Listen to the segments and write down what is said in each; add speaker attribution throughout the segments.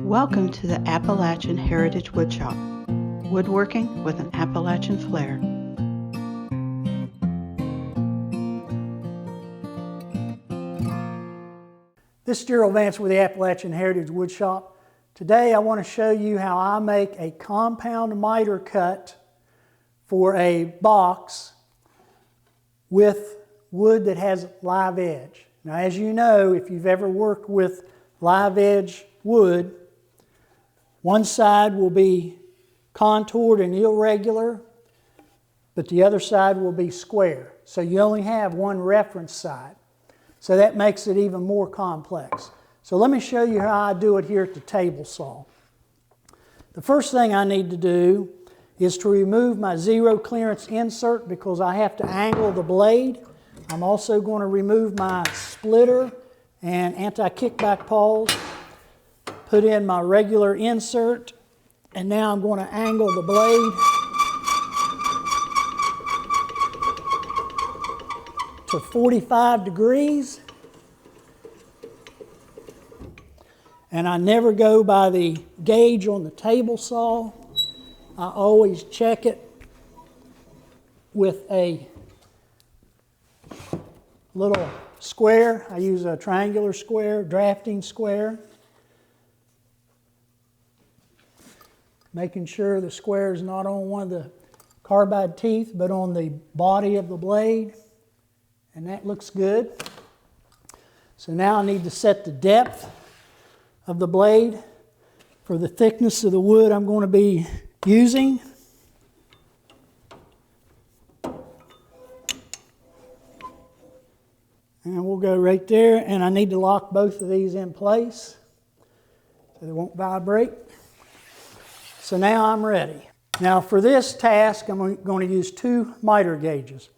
Speaker 1: Welcome to the Appalachian Heritage Woodshop, woodworking with an Appalachian flair.
Speaker 2: This is Jerill with the Appalachian Heritage Woodshop. Today I want to show you how I make a compound miter cut for a box with wood that has live edge. Now, as you know, if you've ever worked with live edge wood, one side will be contoured and irregular, but the other side will be square. So you only have one reference side. So that makes it even more complex. So let me show you how I do it here at the table saw. The first thing I need to do is to remove my zero clearance insert because I have to angle the blade. I'm also going to remove my splitter and anti-kickback pawls, put in my regular insert, and now I'm going to angle the blade to 45 degrees. And I never go by the gauge on the table saw. I always check it with a little square. I use a triangular square, drafting square. Making sure the square is not on one of the carbide teeth, but on the body of the blade. And that looks good. So now I need to set the depth of the blade for the thickness of the wood I'm going to be using. And we'll go right there, and I need to lock both of these in place so they won't vibrate. So now I'm ready. Now for this task, I'm going to use two miter gauges.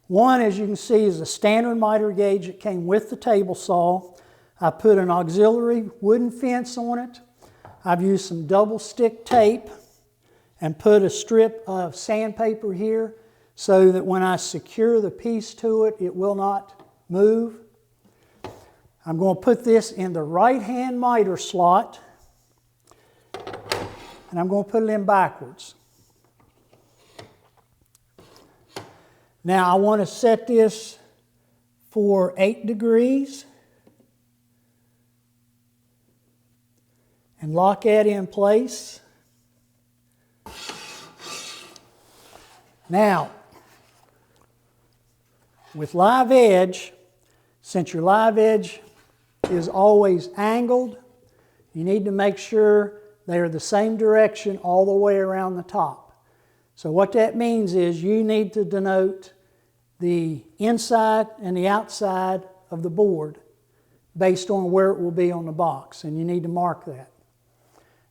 Speaker 2: One, as you can see, is a standard miter gauge that came with the table saw. I put an auxiliary wooden fence on it. I've used some double stick tape and put a strip of sandpaper here so that when I secure the piece to it, it will not move. I'm going to put this in the right-hand miter slot, and I'm going to put it in backwards. Now I want to set this for 8 degrees and lock that in place. Now, with live edge, since your live edge is always angled, you need to make sure they are the same direction all the way around the top. So what that means is you need to denote the inside and the outside of the board based on where it will be on the box, and you need to mark that.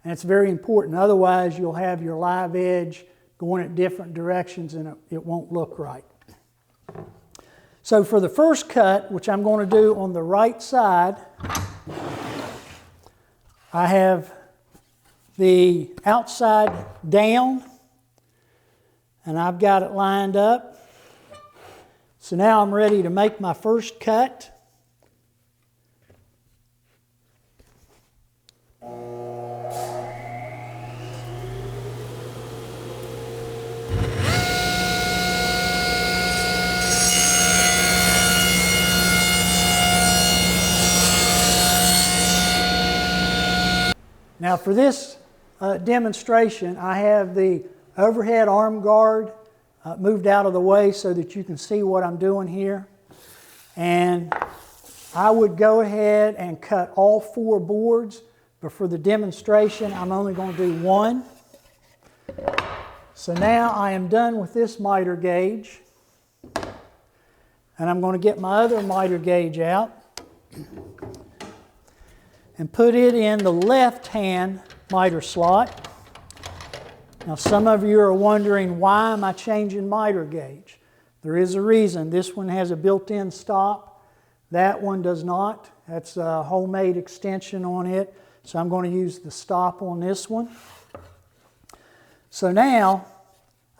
Speaker 2: And it's very important, otherwise you'll have your live edge going at different directions and it won't look right. So for the first cut, which I'm going to do on the right side, I have the outside down, and I've got it lined up. So now I'm ready to make my first cut. Now for this demonstration, I have the overhead arm guard moved out of the way so that you can see what I'm doing here. And I would go ahead and cut all 4 boards, but for the demonstration, I'm only going to do one. So now I am done with this miter gauge, and I'm going to get my other miter gauge out and put it in the left-hand miter slot. Now some of you are wondering, why am I changing miter gauge? There is a reason. This one has a built-in stop. That one does not. That's a homemade extension on it. So I'm going to use the stop on this one. So now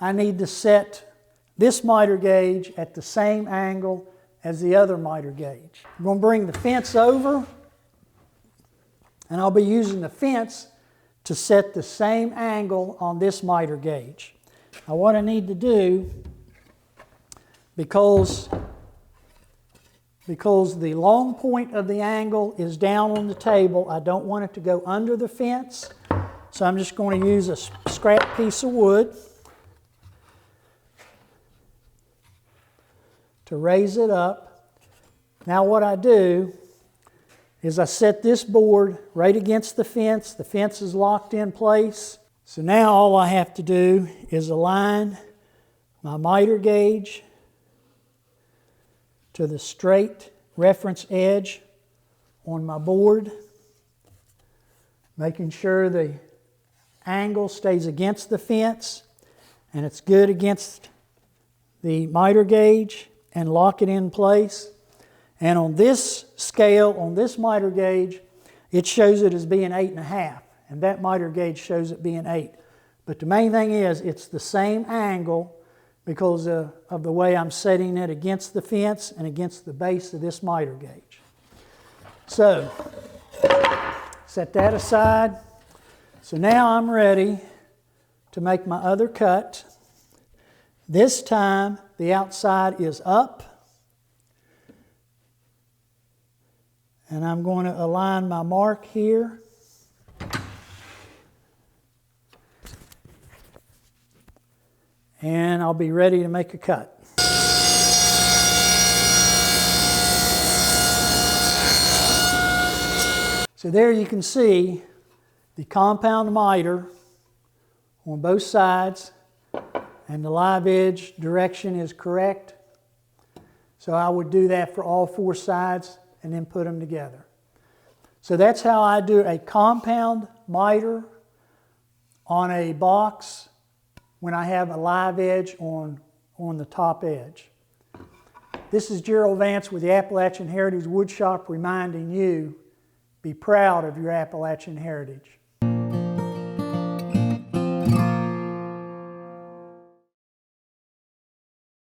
Speaker 2: I need to set this miter gauge at the same angle as the other miter gauge. I'm going to bring the fence over And I'll be using the fence to set the same angle on this miter gauge. Now what I need to do, because the long point of the angle is down on the table, I don't want it to go under the fence, so I'm just going to use a scrap piece of wood to raise it up. Now what I do is I set this board right against the fence. The fence is locked in place. So now all I have to do is align my miter gauge to the straight reference edge on my board, making sure the angle stays against the fence and it's good against the miter gauge, and lock it in place. And on this scale, on this miter gauge, it shows it as being 8.5, and that miter gauge shows it being 8. But the main thing is, it's the same angle because of the way I'm setting it against the fence and against the base of this miter gauge. So, set that aside. So now I'm ready to make my other cut. This time, the outside is up. And I'm going to align my mark here. And I'll be ready to make a cut. So there you can see the compound miter on both sides, and the live edge direction is correct. So I would do that for all 4 sides and then put them together. So that's how I do a compound miter on a box when I have a live edge on the top edge. This is Jerill Vance with the Appalachian Heritage Woodshop reminding you, be proud of your Appalachian heritage.